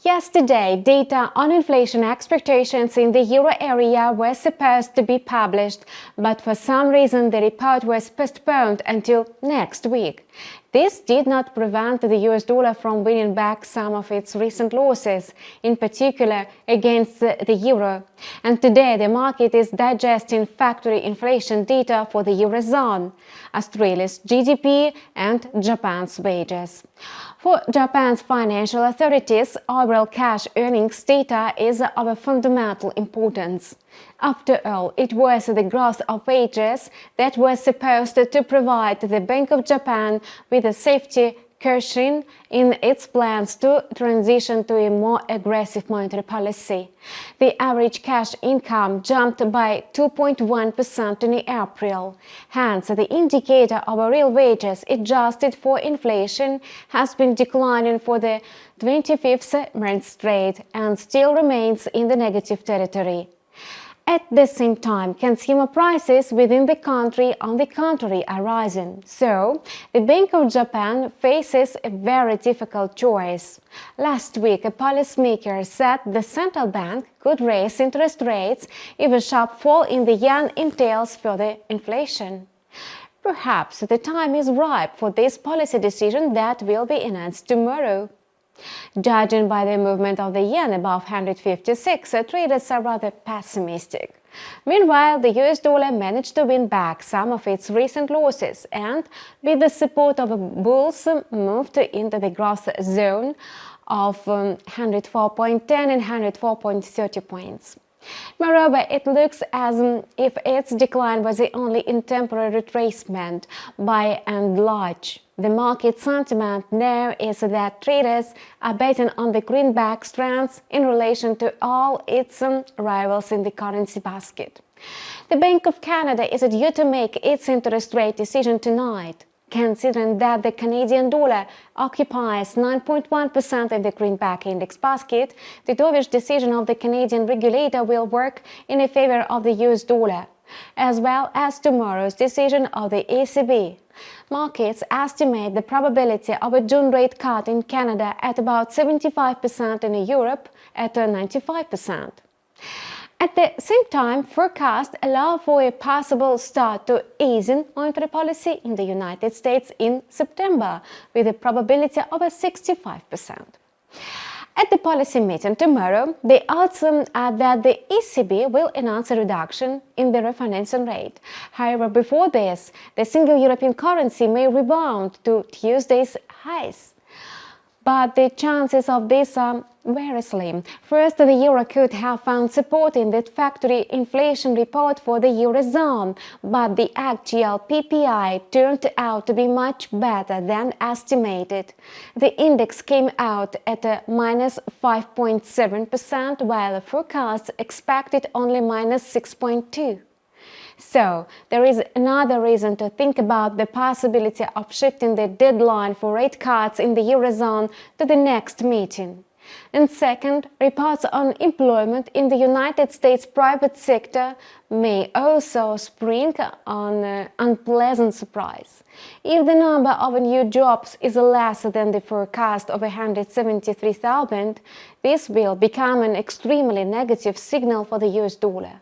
Yesterday, data on inflation expectations in the euro area were supposed to be published, but for some reason the report was postponed until next week. This did not prevent the US dollar from winning back some of its recent losses, in particular against the euro. And today the market is digesting factory inflation data for the eurozone, Australia's GDP and Japan's wages. For Japan's financial authorities, overall cash earnings data is of fundamental importance. After all, it was the growth of wages that was supposed to provide the Bank of Japan with a safety cushion in its plans to transition to a more aggressive monetary policy. The average cash income jumped by 2.1% in April. Hence, the indicator of real wages adjusted for inflation has been declining for the 25th month straight and still remains in the negative territory. At the same time, consumer prices within the country, on the contrary, are rising. So, the Bank of Japan faces a very difficult choice. Last week, a policymaker said the central bank could raise interest rates if a sharp fall in the yen entails further inflation. Perhaps the time is ripe for this policy decision that will be announced tomorrow. Judging by the movement of the yen above 156, traders are rather pessimistic. Meanwhile, the US dollar managed to win back some of its recent losses and, with the support of bulls, moved into the growth zone of 104.10 and 104.30 points. Moreover, it looks as if its decline was only in temporary retracement by and large. The market sentiment now is that traders are betting on the greenback strands in relation to all its rivals in the currency basket. The Bank of Canada is due to make its interest rate decision tonight. Considering that the Canadian dollar occupies 9.1% in the greenback index basket, the dovish decision of the Canadian regulator will work in favor of the US dollar, as well as tomorrow's decision of the ECB. Markets estimate the probability of a June rate cut in Canada at about 75% and in Europe at 95%. At the same time, forecasts allow for a possible start to easing monetary policy in the United States in September, with a probability of 65%. At the policy meeting tomorrow, they also add that the ECB will announce a reduction in the refinancing rate. However, before this, the single European currency may rebound to Tuesday's highs. But the chances of this are very slim. First, the euro could have found support in the factory inflation report for the eurozone, but the actual PPI turned out to be much better than estimated. The index came out at a minus 5.7%, while forecasts expected only minus 6.2%. So, there is another reason to think about the possibility of shifting the deadline for rate cuts in the eurozone to the next meeting. And second, reports on employment in the United States private sector may also spring on an unpleasant surprise. If the number of new jobs is less than the forecast of 173,000, this will become an extremely negative signal for the US dollar.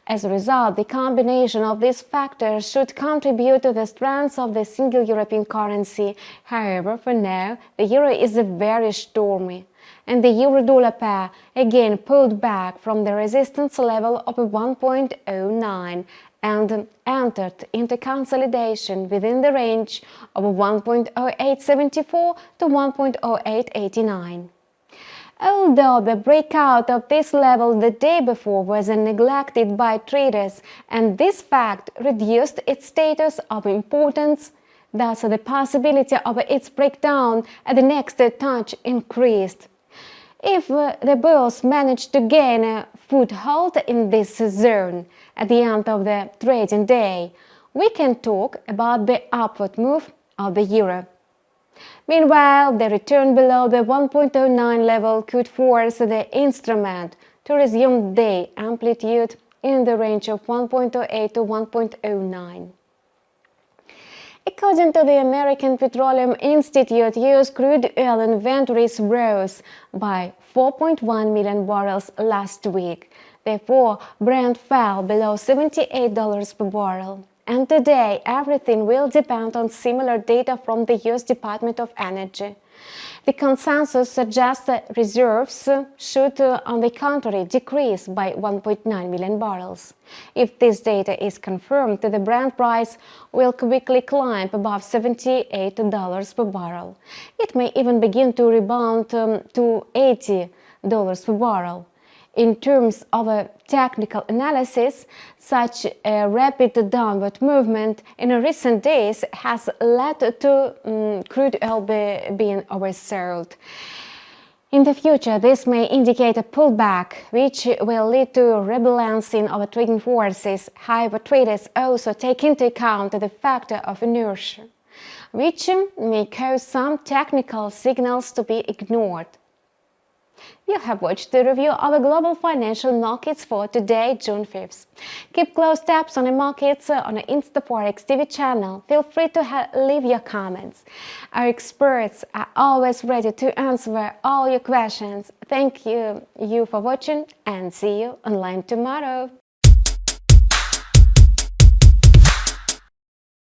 As a result, the combination of these factors should contribute to the strength of the single European currency. However, for now, the euro is very stormy, and the euro-dollar pair again pulled back from the resistance level of 1.09 and entered into consolidation within the range of 1.0874 to 1.0889. Although the breakout of this level the day before was neglected by traders, and this fact reduced its status of importance, thus the possibility of its breakdown at the next touch increased. If the bulls manage to gain a foothold in this zone at the end of the trading day, we can talk about the upward move of the euro. Meanwhile, the return below the 1.09 level could force the instrument to resume day amplitude in the range of 1.08 to 1.09. According to the American Petroleum Institute, U.S. crude oil inventories rose by 4.1 million barrels last week. Therefore, Brent fell below $78 per barrel. And today, everything will depend on similar data from the U.S. Department of Energy. The consensus suggests that reserves should, on the contrary, decrease by 1.9 million barrels. If this data is confirmed, the Brent price will quickly climb above $78 per barrel. It may even begin to rebound to $80 per barrel. In terms of a technical analysis, such a rapid downward movement in recent days has led to crude oil being oversold. In the future, this may indicate a pullback, which will lead to rebalancing of trading forces. However, traders also take into account the factor of inertia, which may cause some technical signals to be ignored. You have watched the review of the global financial markets for today, June 5th. Keep close tabs on the markets on the InstaForex TV channel. Feel free to leave your comments. Our experts are always ready to answer all your questions. Thank you for watching and see you online tomorrow.